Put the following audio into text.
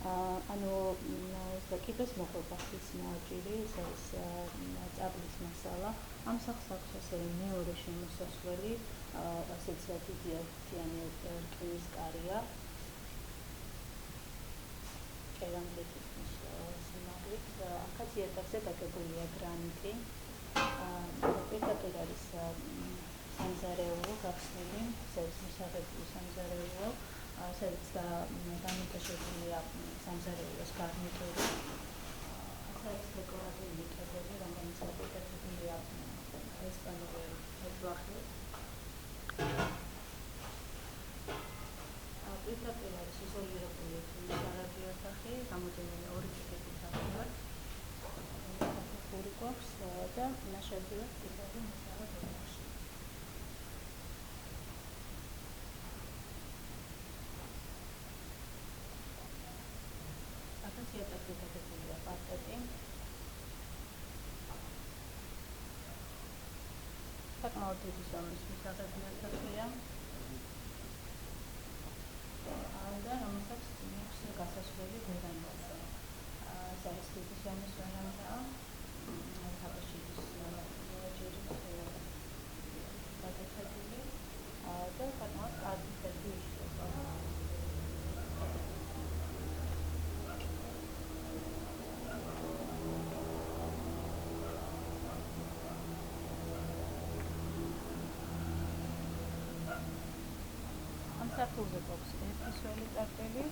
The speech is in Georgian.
ანუ კიბეს მოყვება ხის ნაჭირი, ეს არის წაბლის მასალა. ამ სახლს აქვს ასევე მეორე შემოსასვლელი, ასეც დიდი ერთიანი რკინის კარია. კერამიკის სიმაღლით, აქაც იატაკზე დაგებულია გრანიტი. პირდაპირ არის სამზარეულო გახსნილი, ეს მისაღებული სამზარეულო, სადაც დამონტაჟებულია სამზარეულოს გარნიტური. აქ არის დეკორატიული კედელი, რომელიც დაკიდებულია ესპანური ფერბლახით. პირდაპირ არის იზოლირებული სარადიო ოთახი, გამოძენილი ორი კედელი აქვს. ორი გვაქვს და ნაშადია პირდაპირ მოსარად ოთახში. აქაც იატაკზე დაგებულია პარკეტი. საკმაოდ დიდი ზომის მისაღები ოთახია. და რომელსაც აქვს გასასვლელი ვერანდაზე. ეს არის დიდი ზომის ვერანდა. თაბაშირის ჯერით გადაჭედილი და საკმაოდ კარგი ფერდი იშლება. ამ სართულზე გვაქვს ერთი სველი წერტილი.